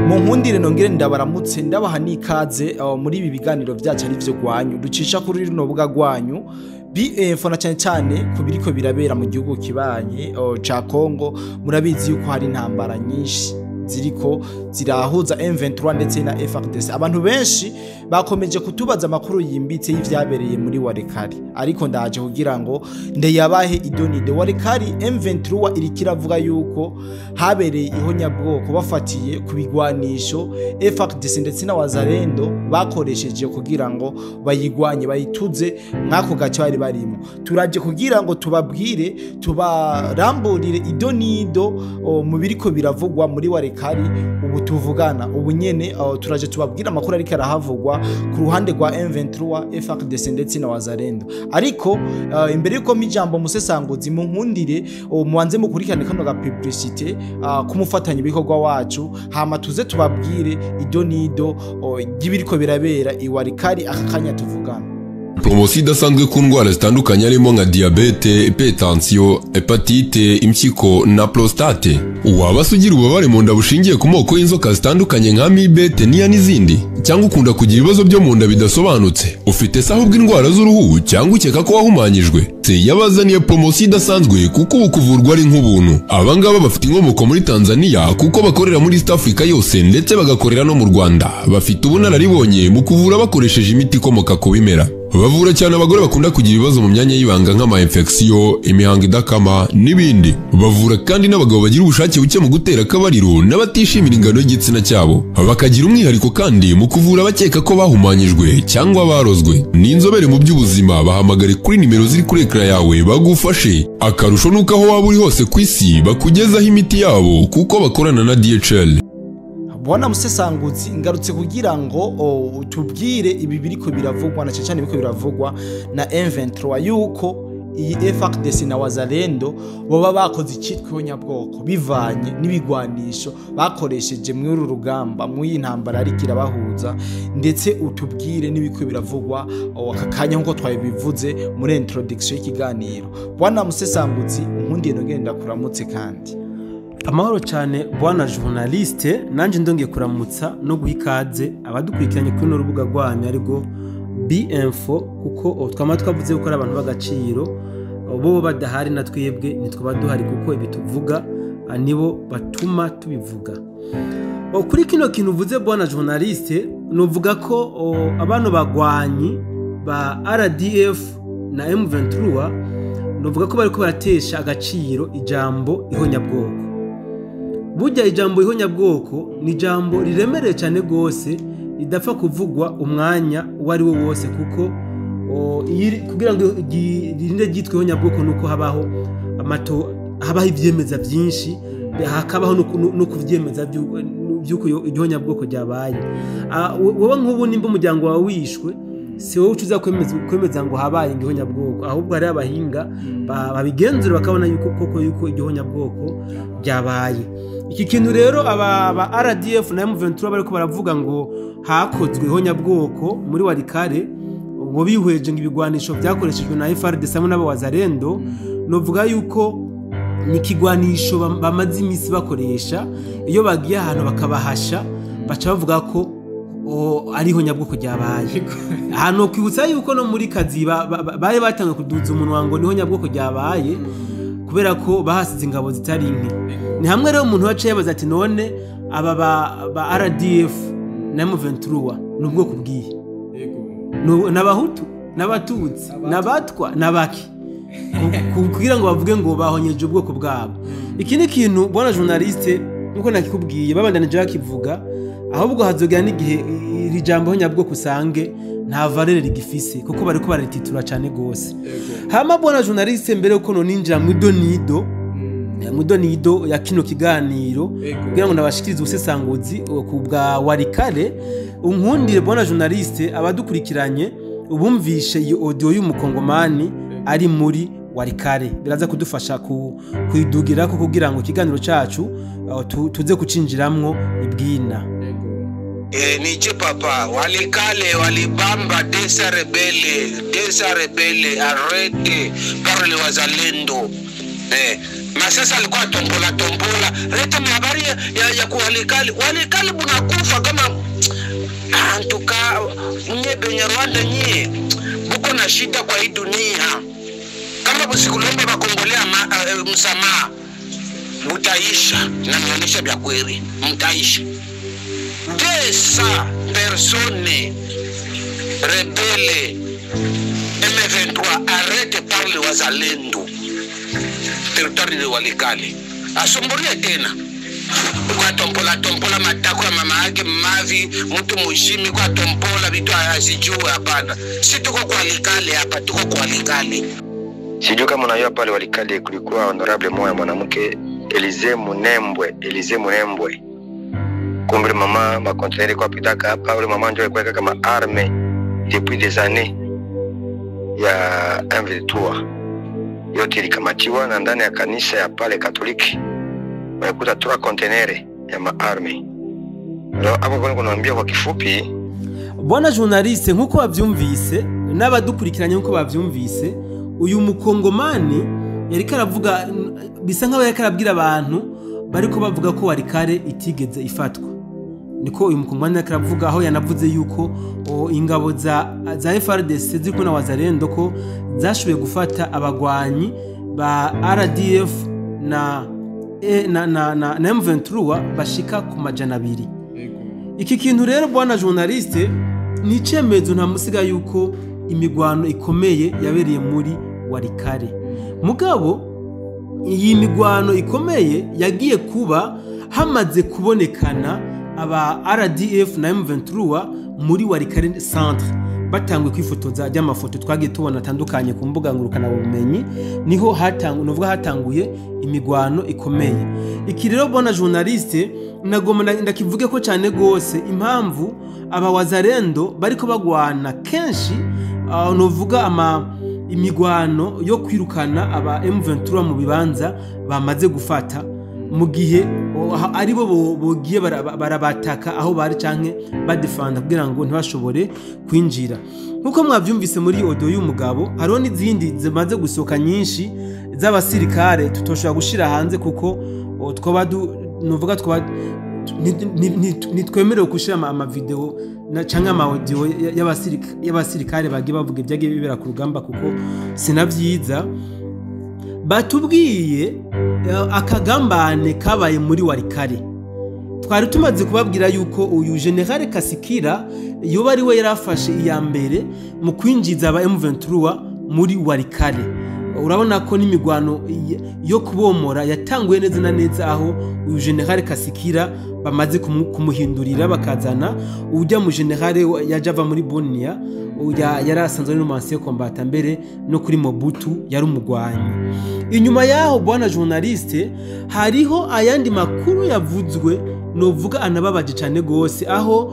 mu nkundire nongere ndabaramutse ndabaha n'ikaze muri ibi biganiro byacu ari byo gwanyu ducisha kuri runo buga gwanyu BF na cyane kubiriko birabera mu gihugu kibanye ca Kongo. Murabizi yuko hari intambara nyinshi ziriko zirahuza M23 ndetse na FARDC. Abantu benshi bakomeje kutubaza amakuru yimbitse y'ivyabereye muri Walikari, ariko ndaje kugira ngo ndeyabahe idonide. Walikari M23 irikiravuga yuko habereye ihonyabwoko bafatiye kubigwanisho FARDC ndetse na Wazalendo bakoresheje kugira ngo bayigwanye bayituze nkako gace bari barimo. Turaje kugira ngo tubabwire tubaramburire idonido mu biriko biravugwa muri Walikari. Ubu tuvugana ubu nyene turaje tubabwira amakuru ariko arahavugwa ku ruhande rwa M23 FARDC ndetse na Wazalendo. Ariko imbere yuko mijambo musesanguzi mu nkundire mubanze mukurikirane kano ga publicité kumufatanya ibikorwa wacu, hama tuze tubabwire idonido y'ibiriko birabera i Walikari akakanya tuvugana. Promosi idasanzwe ku ndwara zitandukanye harimo nka diabete, hypertension, hepatite, impyiko na prostate. Waba sugira ububabare mu nda bushingiye ku moko y'inzoka zitandukanye nka amibe, teniya n'izindi, cyangwa ukunda kugira ibibazo byo mu nda bidasobanutse, ufite se ahubwo indwara z'uruhu cyangwa ukeka ko wahumanyijwe, yabazaniye promosi idasanzwe kuko ubu kuvurwa ari nk'ubuntu. Abangaba bafite inkomoko muri Tanzania kuko bakorera muri East Africa yose ndetse bagakorera no mu Rwanda. Bafite ubunararibonye mu kuvura bakoresheje imiti ikomoka ku bimera. Bavura cyane abagore bakunda kugira ibibazo mu myanya y'ibanga nk'ama infection, imihango idakama n'ibindi. Bavura kandi n'abagabo bagira ubushake buke mu gutera akabariro n'abatishimira ingano y'igitsina cyabo. Bakagira umwihariko kandi mu kuvura abakeka ko bahumanyijwe cyangwa barozwe. Ni inzobere mu by'ubuzima, bahamagare kuri nimero ziri kuri ekra yawe bagufashe. Akarusho nuko aho waba uri hose ku isi bakugezaho imiti yabo kuko bakorana na DHL. Bwana musesanguzi ngarutse kugira ngo tubwire ibi biriko biravugwa na cyane biriko biravugwa na M23 yuko iyi FARDC na Wazalendo boba bakoze ikitwa nyabwoko bivanye n'ibigwanisho bakoresheje muri uru rugamba mu y'intambara ari kirabahuza, ndetse utubwire n'ibiko biravugwa akakanya nko twabivuze muri introduction y'ikiganiro. Bwana musesanguzi nkundiye nogenda kuramutse kandi amahoro cyane bwana journaliste, nanje ndongeye kuramutsa no guhikaze abadukurikiranye kuri no rubuga rwanyu ariko BInfo, kuko twama twavuze ko ari abantu bagaciro bo badahari na twebwe nitwa duhari kuko ibi tuvuga nibo batuma tubivuga. Kuri kino kintu uvuze bwana journaliste, novuga ko abantu bagwanyi ba RDF na M23 novuga ko bariko baratesha agaciro ijambo ihonyabwoko. Burya ijambo ihonyabwoko ni ijambo riremereye cyane gose idapfa kuvugwa umwanya wari wo wose, kuko kugira ngo irinde gitwe ihonyabwoko nuko habaho ivyemeza byinshi, hakabaho no kuvyemeza byuko ihonyabwoko ryabaye. Wowe nk'ubu nimba umuryango wawe wishwe, si wowe ucuza kwemeza ngo habaye ihonyabwoko, ahubwo hari abahinga babigenzura bakabona yuko ihonyabwoko ryabaye. Iki kintu rero aba RDF na M23 bariko baravuga ngo hakozwe ihonyabwoko muri Walikari, ngo bihweje ngo ibigwanisho byakoreshejwe na FARDC hamwe n'abawazalendo, novuga yuko ni kigwanisho bamaze imisi bakoresha. Iyo bagiye ahantu bakabahasha baca bavuga ko ari ihonyabwoko ryabaye. Hano kwibutsa yuko no muri Kaziba bari batanga kuduza umunwa ngo ni ihonyabwoko ryabaye kubera ko bahasize ingabo zitari nke. Ni hamwe rero umuntu waciye yabaza ati none aba ba RDF na M23 n'ubwoko bwiye, n'abahutu n'abatutsi n'abatwa n'abaki, kugira ngo bavuge ngo bahonyeje ubwoko bwabo. Iki ni kintu bwana journaliste nkuko nakikubwiye babandanije bakivuga, ahubwo hazogera n'igihe iri jambo ihonyabwoko usange nta valeur rigifise kuko bariko baratitura cyane gose. Hama bwana journaliste mbere uko no ninjira mu idonido ya kino kiganiro kugira ngo nabashikirize ubusesanguzi ku bwa Walikari, unkundire bwana journaliste abadukurikiranye ubumvishe iyo audio y'umukongomani ari muri Walikari, biraza kudufasha kuidugira ko kugira ngo ikiganiro cyacu tuze kucinjiramwo ibwina. Nije papa Walikale walibamba desa rebele arrete par le Wazalendo. Masasa alikuwa tombola leta habari ya kuwalikali walikali bunakufa kama antuka nye benye Rwanda nye buko na shida kwa hii dunia kama busikulomba bakongolea msamaha mutaisha na nionyesha vya kweli mtaisha desa persone rebele M23 arrête par le wazalendo territoire de Walikale asumbulie tena kwa tompola matako ya mama yake mavi mtu mushimi kwa tompola vitu asijue hapana si tuko kwa Walikale hapa tuko kwa Walikale sijui kama unajua pale Walikale kulikuwa honorable moya mwanamke Elize Munembwe kumbe mama makonteneri kwa pitaka hapa ule mama ndio alikuwa kama arme depuis des années ya M23 yote ilikamatiwa na ndani ya kanisa ya pale Katoliki walikuta 3 konteneri ya maarme. Hapo kwa kunaambia kwa kifupi bwana journaliste nkuko bavyumvise n'abadukurikiranye nkuko bavyumvise uyu mukongomani yari karavuga bisa nkaho yari karabwira abantu bariko bavuga ko Walikale itigeze ifatwa niko uyu mukongomani yari karavuga aho yanavuze yuko ingabo za FARDC ziko na wazalendo ko zashoboye gufata abagwanyi ba RDF na M23 bashika ku majana 2. Iki kintu rero bwana journaliste ni cemezo ntamusiga yuko imigwano ikomeye yabereye muri Walikale. Mugabo iyi migwano ikomeye yagiye kuba hamaze kubonekana aba RDF na M23 muri Walikale centre batangwe kwifotoza ry'amafoto twagiye tubona atandukanye ku mbuga ngurukana bumenyi niho hatanguye imigwano ikomeye. Iki rero bona journaliste nagoma ndakivuge ko cyane gose impamvu aba wazalendo bariko bagwana kenshi novuga imigwano yo kwirukana aba M23 mu bibanza bamaze gufata mu gihe aribo bogiye barabataka aho bari canke badefanda kugira ngo ntibashobore kwinjira. Nkuko mwavyumvise muri audio y'umugabo hariho n'izindi zimaze gusoka nyinshi z'abasirikare tutoshobora gushira hanze kuko novuga nitwemerewe gushira ama video na canke ama audio y'abasirikare bagiye bavuga ibyagiye bibera ku rugamba kuko sinavyiza batubwiye akagambane kabaye muri Walikale. Twari tumaze kubabwira yuko uyu General Kasikira yoba ari we yarafashe iya mbere mu kwinjiza aba M23 muri Walikale. Urabona ko n'imigwano yo kubomora yatanguye neza na neza aho uyu General Kasikira bamaze kumuhindurira bakazana ujya mu General yajava muri Bunia yarasanzwe n'umansiye kombata mbere no kuri Mobutu yari umugwanyi. Inyuma yaho bwana journaliste hariho ayandi makuru yavuzwe novuga anababaje cyane gose aho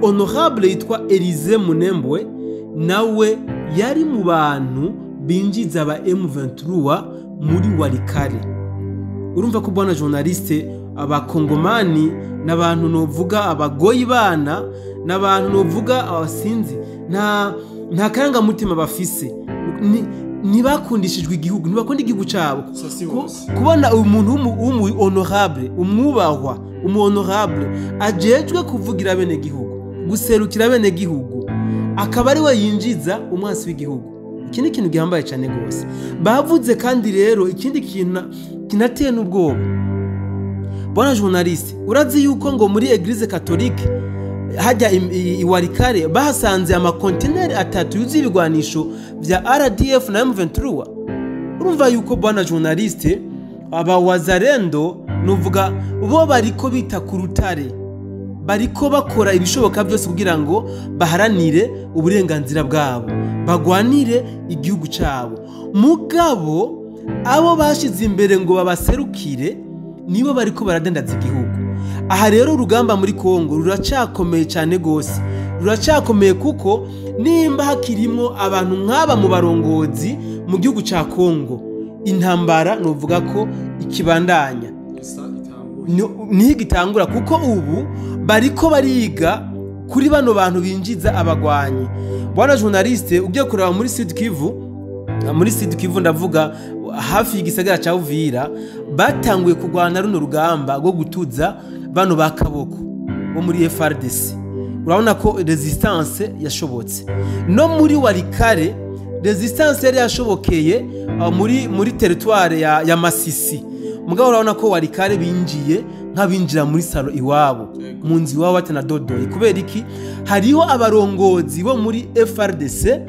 honorable yitwa Elize Munembwe nawe yari mu bantu binjiza aba M23 muri Walikale. Urumva ko bwana journaliste abakongomani n'abantu novuga abagoyi bana n'abantu novuga abasinzi nta karanga mutima bafise ntibakundishijwe igihugu ntibakunda igihugu cyabo kubona umuntu honorable umwubahwa honorable ajejwe kuvugira bene gihugu guserukira bene gihugu akaba ari we yinjiza umwasi w'igihugu. Iki ni kintu gihambaye cyane gose bavuze. Kandi rero ikindi kintu kinateye n'ubwoba bwana journaliste urazi yuko ngo muri Eglise Catholique hajya Walikale bahasanze amakonteneri 3 yuzuye ibigwanisho bya RDF na M23. Urumva yuko bwana journaliste aba wazalendo nuvuga bo bariko bita ku rutare bariko bakora ibishoboka byose kugira ngo baharanire uburenganzira bwabo bagwanire igihugu cyabo. Mugabo abo bashize imbere ngo babaserukire nibo bariko baradendaza igihugu. Aha rero urugamba muri Kongo ruracakomeye cyane gose ruracakomeye kuko nimba hakirimo abantu nk'aba mu barongozi mu gihugu ca Kongo intambara novuga ko ikibandanya ni gitangura kuko ubu bariko bariga kuri bano bantu binjiza abagwanyi. Bwana journaliste ugiye kuraba muri Sud Kivu muri Sud Kivu ndavuga hafi y'igisagara ca Uvira batanguye kurwana runo rugamba rwo gutuza bano bakaboko bo muri FRDC. Urabona ko resistance yashobotse no muri Walikale, resistance yari yashobokeye muri territoire ya Masisi. Mugabo urabona ko Walikale binjiye nk'abinjira muri salo iwabo mu nzi iwabo batanadodoye. Kubera iki? Hariho abarongozi bo muri FRDC,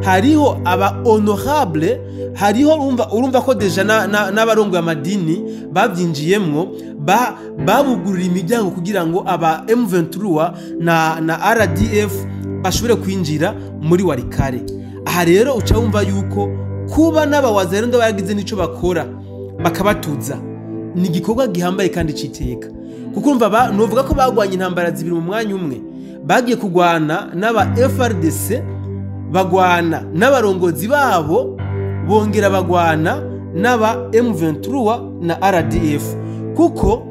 hariho aba honorable, hariho urumva ko deja n'abarongo y'amadini babyinjiyemwo, babugurira imiryango kugira ngo aba M23 na RDF bashobore kwinjira muri Walikale. Aha rero uca wumva yuko kuba n'abawazarendo bagize nico bakora bakabatuza ni igikorwa gihambaye kandi citeka, kuko urumva novuga ko bagwanye intambara zibiri mu mwanya umwe. Bagiye kugwana n'aba FRDC, bagwana n'abarongozi babo, bongera bagwana n'aba M23 na RDF, kuko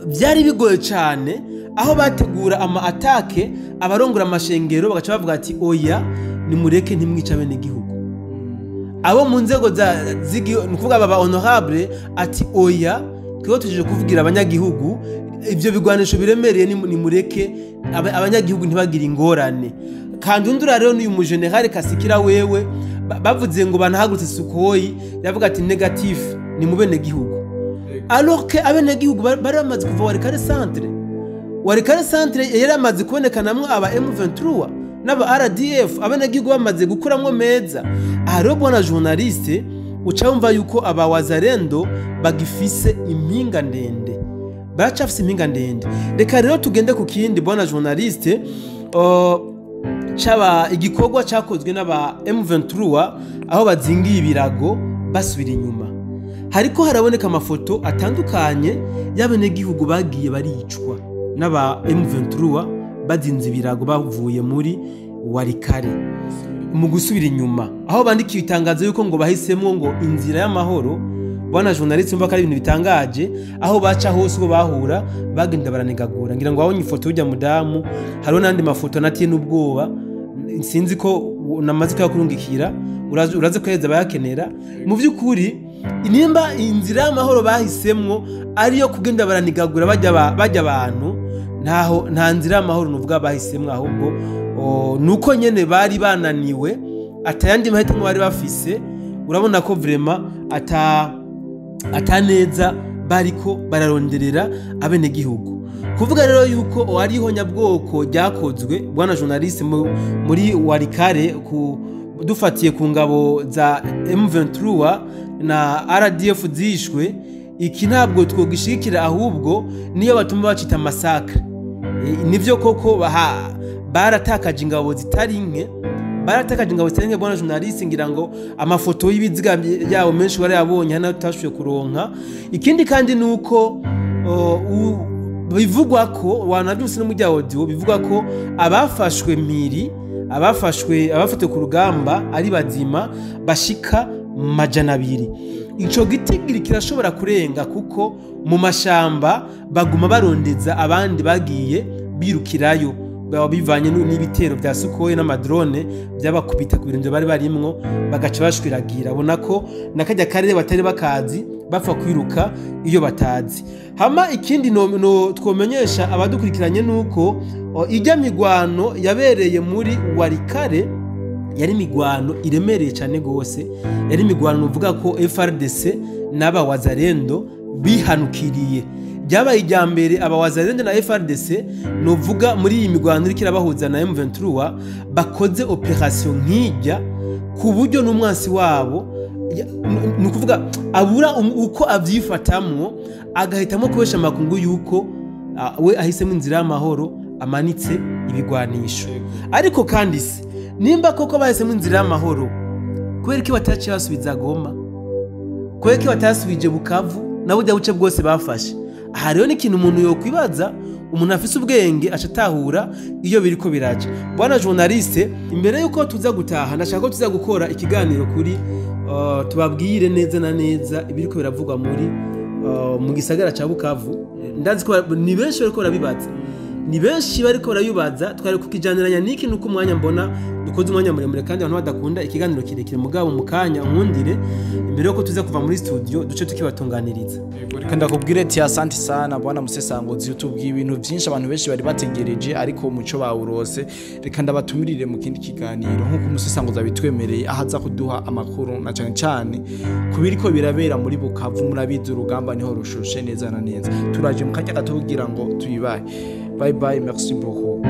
byari bigoye cyane aho bategura ama atake abarongora amashengero bagaca bavuga ati oya nimureke ntimwica bene gihugu. Abo mu nzego nukuvuga baba honorable ati oya twiho tuje kuvugira abanyagihugu, ibyo bigwanisho biremereye nimureke abanyagihugu ntibagira ingorane. Kandi undura rero n'uyu mu general Kasikira wewe bavuze ngo banahagurutse Sukoyi yavuga ati negative ni mu bene gihugu, alors que abene gihugu bari bamaze kuva Walikale centre. Walikale centre yari amaze kubonekanamwe aba M23 n'aba RDF, abene gihugu bamaze gukuramwo meza. Aha rero bwana journaliste uca wumva yuko aba wazarendo bagifise impinga ndende, baracafise impinga ndende. Reka rero tugende ku kindi bwana journaliste, caba igikorwa cyakozwe n'aba M23 aho bazingiye ibirago basubira inyuma. Hariko haraboneka amafoto atandukanye y'abene gihugu bagiye baricwa n'aba M23 bazinze ibirago bavuye muri Walikale mu gusubira inyuma, aho bandikiye itangazo yuko ngo bahisemwo ngo inzira y'amahoro. Bwana journaliste umva ko ari ibintu bitangaje, aho baca hose uko bahura bagenda baranegagura. Ngira ngo wabonye ifoto y'ujya mudamu, hariho n'andi mafoto natiye n'ubwoba, sinzi ko namaze kuyakurungikira, uraze kweza bayakenera. Mu by'ukuri nimba inzira y'amahoro bahisemwo ariyo kugenda baranegagura bajya abantu, nta nzira y'amahoro nuvuga bahisemwo, ahubwo nuko nyene bari bananiwe, atayandi mahitamo bari bafise. Urabona ko vraiment ataneza bariko bararonderera abene gihugu. Kuvuga rero yuko hariho nyabwoko ryakozwe bwana journaliste muri Walikale dufatiye ku ngabo za M23 na RDF zishwe, iki ntabwo twogishikira, ahubwo niyo batuma bacita massacre. Nivyo koko baratakaje ingabo zitari nke, bwana journaliste. Ngira ngo amafoto y'ibiziga yabo menshi wari yabonye hano tutashuye kuronka. Ikindi kandi nuko bivugwa ko wanabyuse no mu bya audio bivugwa ko abafashwe mpiri, abafite ku rugamba ari bazima bashika 200. Ico gitigiri kirashobora kurenga, kuko mu mashamba baguma barondeza abandi bagiye birukirayo, baba bivanye n'ibitero bya Sukoyi n'amadrone byabakubita ku birindiro bari barimwo, bagaca bashwiragira. Abona ko nakajya karere batari bakazi bapfa kwiruka iyo batazi. Hama ikindi no twomenyesha abadukurikiranye nuko ijya migwano yabereye muri Walikale yari migwano iremereye cyane gose. Yari migwano uvuga ko FRDC n'aba wazarendo bihanukiriye. Byabaye ijyambere aba wazarendo na FRDC novuga muri iyi migwano iri kirabahuza na M23 bakoze operation nkijya ku buryo n'umwansi wabo nukuvuga abura uko avyifatamwo, agahitamo kubesha makungu yuko we ahisemo inzira y'amahoro, amanitse ibigwanisho. Ariko kandi se nimba koko bahisemo inzira y'amahoro, kubera ko bataciye basubiza Goma, kubera ko batasubije Bukavu nabo ujya buce bwose bafashe. Aha rero n'ikintu umuntu yokwibaza, umuntu afise ubwenge acatahura iyo biriko biraje. Bwana journaliste, imbere yuko tuza gutaha ndashaka ko tuza gukora ikiganiro kuri tubabwire neza na neza ibiriko biravugwa muri mu gisagara ca Bukavu. Ndazi ko ni benshi bariko barabibaza ni benshi bariko barayubaza twari kukijaniranya niki nuko umwanya mbona dukoze umwanya muremure kandi abantu badakunda ikiganiro kirekire mugabo mukanya unkundire imbere yuko tuza kuva muri studio duce tukibatunganiriza. Reka ndakubwire ati asante sana bwana Musesangozi utubwiye ibintu byinshi abantu benshi bari bategereje ariko umuco bawurose. Reka ndabatumirire mu kindi kiganiro nkuko Musesangozi abitwemereye ahaza kuduha amakuru na cyane cyane kubiriko birabera muri Bukavu murabizi urugamba niho rushushe neza na neza. Turaje mu kanya gato kugira ngo tuyibaye. Bye bye, merci beaucoup.